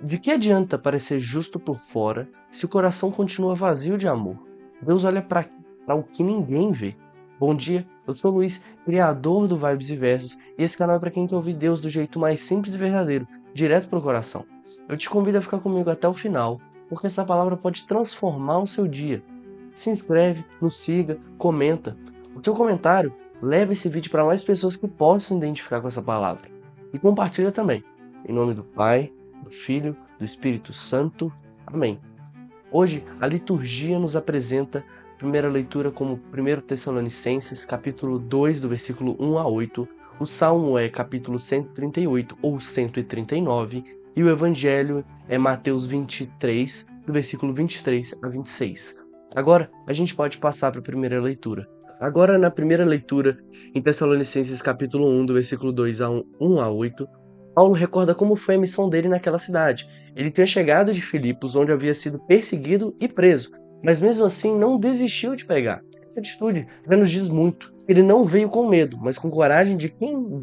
De que adianta parecer justo por fora se o coração continua vazio de amor? Deus olha para o que ninguém vê. Bom dia, eu sou o Luiz, criador do Vibes e Versos, e esse canal é para quem quer ouvir Deus do jeito mais simples e verdadeiro, direto pro coração. Eu te convido a ficar comigo até o final, porque essa palavra pode transformar o seu dia. Se inscreve, nos siga, comenta. O seu comentário leva esse vídeo para mais pessoas que possam identificar com essa palavra. E compartilha também. Em nome do Pai, do Filho, do Espírito Santo. Amém. Hoje, a liturgia nos apresenta a primeira leitura como 1 Tessalonicenses, capítulo 2, do versículo 1 a 8. O Salmo é capítulo 138 ou 139. E o Evangelho é Mateus 23, do versículo 23 a 26. Agora, a gente pode passar para a primeira leitura. Agora, na primeira leitura, em Tessalonicenses capítulo 1, do versículo 2 a 1 a 8, Paulo recorda como foi a missão dele naquela cidade. Ele tinha chegado de Filipos, onde havia sido perseguido e preso, mas mesmo assim não desistiu de pregar. Essa atitude já nos diz muito. Ele não veio com medo, mas com coragem de quem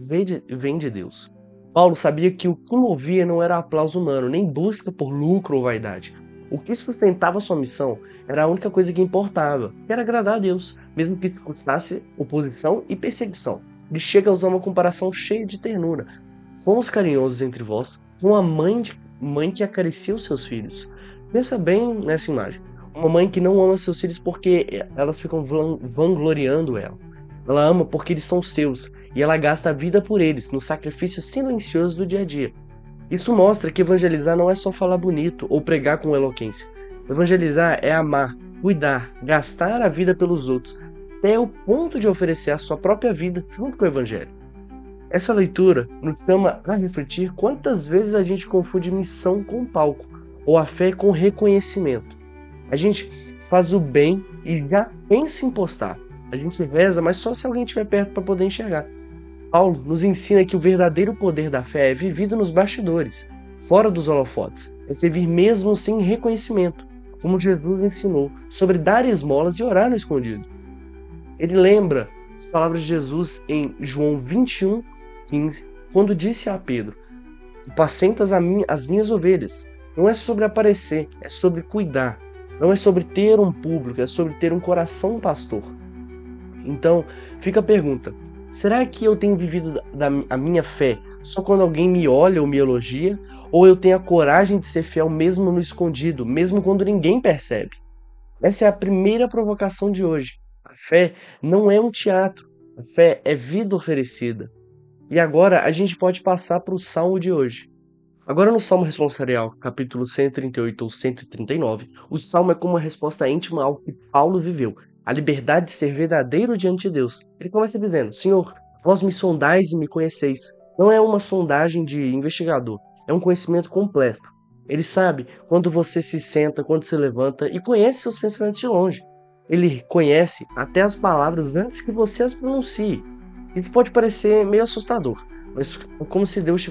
vem de Deus. Paulo sabia que o que movia não era aplauso humano, nem busca por lucro ou vaidade. O que sustentava sua missão era a única coisa que importava, que era agradar a Deus, mesmo que custasse oposição e perseguição. Ele chega a usar uma comparação cheia de ternura. Fomos carinhosos entre vós, como a mãe que acaricia os seus filhos. Pensa bem nessa imagem. Uma mãe que não ama seus filhos porque elas ficam vangloriando ela. Ela ama porque eles são seus, e ela gasta a vida por eles, no sacrifício silencioso do dia a dia. Isso mostra que evangelizar não é só falar bonito ou pregar com eloquência. Evangelizar é amar, cuidar, gastar a vida pelos outros, até o ponto de oferecer a sua própria vida junto com o evangelho. Essa leitura nos chama a refletir quantas vezes a gente confunde missão com palco, ou a fé com reconhecimento. A gente faz o bem e já pensa em postar. A gente reza, mas só se alguém estiver perto para poder enxergar. Paulo nos ensina que o verdadeiro poder da fé é vivido nos bastidores, fora dos holofotes. É servir mesmo sem reconhecimento, como Jesus ensinou sobre dar esmolas e orar no escondido. Ele lembra as palavras de Jesus em João 21:15, quando disse a Pedro: "Apacentas as minhas ovelhas." Não é sobre aparecer, é sobre cuidar. Não é sobre ter um público, é sobre ter um coração pastor. Então, fica a pergunta: será que eu tenho vivido a minha fé só quando alguém me olha ou me elogia? Ou eu tenho a coragem de ser fiel mesmo no escondido, mesmo quando ninguém percebe? Essa é a primeira provocação de hoje. A fé não é um teatro, a fé é vida oferecida. E agora a gente pode passar para o Salmo de hoje. Agora no Salmo responsorial, capítulo 138 ou 139, o Salmo é como uma resposta íntima ao que Paulo viveu, a liberdade de ser verdadeiro diante de Deus. Ele começa dizendo: Senhor, vós me sondais e me conheceis. Não é uma sondagem de investigador, é um conhecimento completo. Ele sabe quando você se senta, quando se levanta e conhece seus pensamentos de longe. Ele conhece até as palavras antes que você as pronuncie. Isso pode parecer meio assustador, mas como se Deus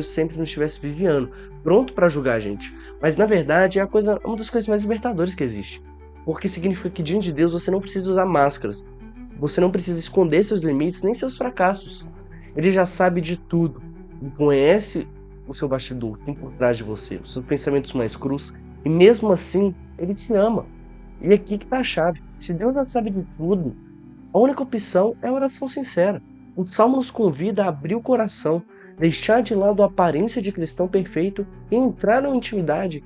sempre nos estivesse vigiando, pronto para julgar a gente. Mas na verdade é uma das coisas mais libertadoras que existe. Porque significa que diante de Deus você não precisa usar máscaras. Você não precisa esconder seus limites nem seus fracassos. Ele já sabe de tudo. Ele conhece o seu bastidor, tem por trás de você, os seus pensamentos mais crus. E mesmo assim, ele te ama. E aqui que tá a chave. Se Deus já sabe de tudo, a única opção é a oração sincera. O Salmo nos convida a abrir o coração, deixar de lado a aparência de cristão perfeito e entrar numa intimidade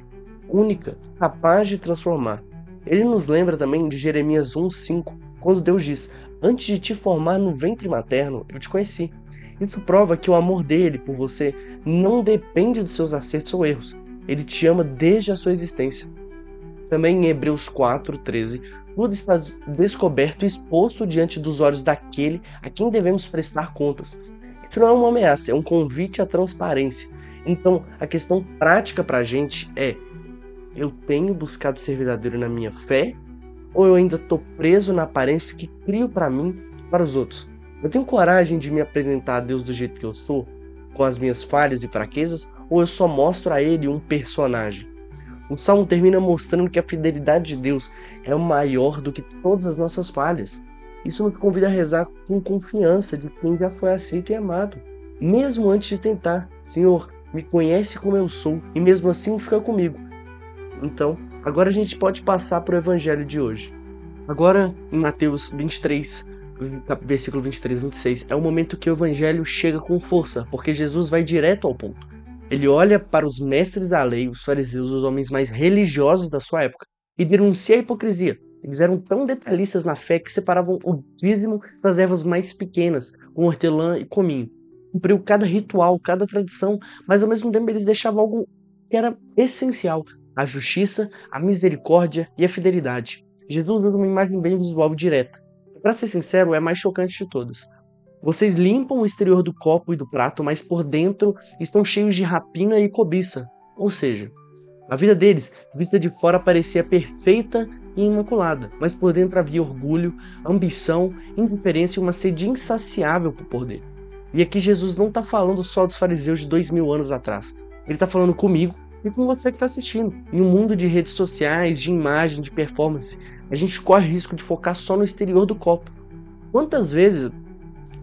única, capaz de transformar. Ele nos lembra também de Jeremias 1:5, quando Deus diz: "Antes de te formar no ventre materno, eu te conheci." Isso prova que o amor dele por você não depende dos seus acertos ou erros. Ele te ama desde a sua existência. Também em Hebreus 4:13, tudo está descoberto e exposto diante dos olhos daquele a quem devemos prestar contas. Isso não é uma ameaça, é um convite à transparência. Então, a questão prática para a gente é: eu tenho buscado ser verdadeiro na minha fé? Ou eu ainda estou preso na aparência que crio para mim e para os outros? Eu tenho coragem de me apresentar a Deus do jeito que eu sou, com as minhas falhas e fraquezas? Ou eu só mostro a Ele um personagem? O Salmo termina mostrando que a fidelidade de Deus é maior do que todas as nossas falhas. Isso nos convida a rezar com confiança de quem já foi aceito e amado, mesmo antes de tentar. Senhor, me conhece como eu sou e mesmo assim fica comigo. Então, agora a gente pode passar para o evangelho de hoje. Agora, em Mateus 23, versículo 23 e 26, é o momento que o evangelho chega com força, porque Jesus vai direto ao ponto. Ele olha para os mestres da lei, os fariseus, os homens mais religiosos da sua época, e denuncia a hipocrisia. Eles eram tão detalhistas na fé que separavam o dízimo das ervas mais pequenas, com hortelã e cominho. Cumpriu cada ritual, cada tradição, mas ao mesmo tempo eles deixavam algo que era essencial: a justiça, a misericórdia e a fidelidade. Jesus usa uma imagem bem visual e direta. Para ser sincero, é a mais chocante de todas. Vocês limpam o exterior do copo e do prato, mas por dentro estão cheios de rapina e cobiça. Ou seja, a vida deles, vista de fora, parecia perfeita e imaculada, mas por dentro havia orgulho, ambição, indiferença e uma sede insaciável por poder. E aqui Jesus não está falando só dos fariseus de 2000 anos atrás. Ele está falando comigo e com você que está assistindo. Em um mundo de redes sociais, de imagem, de performance, a gente corre o risco de focar só no exterior do copo. Quantas vezes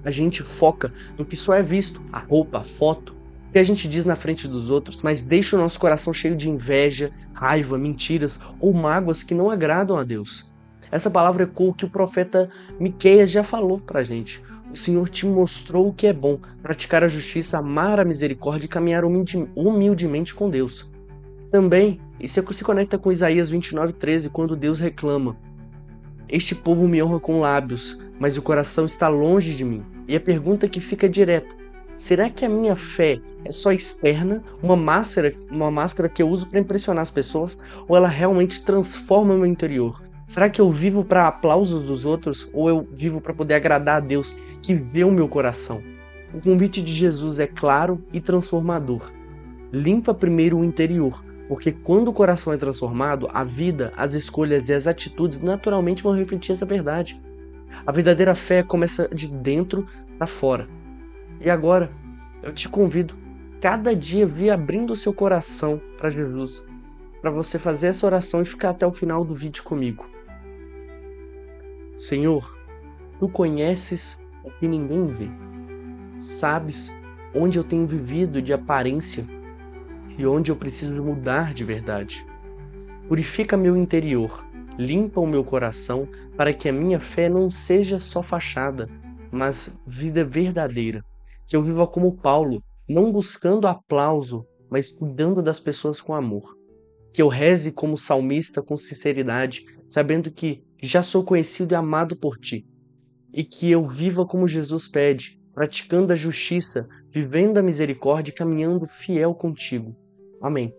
a gente foca no que só é visto, a roupa, a foto, o que a gente diz na frente dos outros, mas deixa o nosso coração cheio de inveja, raiva, mentiras ou mágoas que não agradam a Deus. Essa palavra ecoa o que o profeta Miqueias já falou pra gente. O Senhor te mostrou o que é bom, praticar a justiça, amar a misericórdia e caminhar humildemente com Deus. Também, isso se conecta com Isaías 29:13, quando Deus reclama: este povo me honra com lábios, mas o coração está longe de mim. E a pergunta que fica direta: será que a minha fé é só externa, uma máscara que eu uso para impressionar as pessoas, ou ela realmente transforma o meu interior? Será que eu vivo para aplausos dos outros, ou eu vivo para poder agradar a Deus que vê o meu coração? O convite de Jesus é claro e transformador. Limpa primeiro o interior, porque quando o coração é transformado, a vida, as escolhas e as atitudes naturalmente vão refletir essa verdade. A verdadeira fé começa de dentro para fora. E agora, eu te convido, cada dia vir abrindo o seu coração para Jesus, para você fazer essa oração e ficar até o final do vídeo comigo. Senhor, Tu conheces o que ninguém vê. Sabes onde eu tenho vivido de aparência e onde eu preciso mudar de verdade. Purifica meu interior, limpa o meu coração para que a minha fé não seja só fachada, mas vida verdadeira. Que eu viva como Paulo, não buscando aplauso, mas cuidando das pessoas com amor. Que eu reze como salmista com sinceridade, sabendo que já sou conhecido e amado por Ti. E que eu viva como Jesus pede, praticando a justiça, vivendo a misericórdia e caminhando fiel contigo. Amém.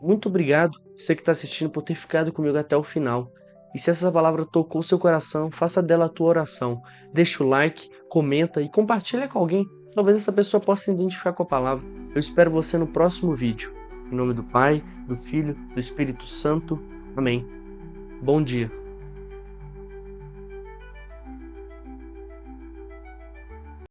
Muito obrigado, você que está assistindo, por ter ficado comigo até o final. E se essa palavra tocou seu coração, faça dela a tua oração. Deixa o like, comenta e compartilha com alguém. Talvez essa pessoa possa se identificar com a palavra. Eu espero você no próximo vídeo. Em nome do Pai, do Filho, do Espírito Santo. Amém. Bom dia.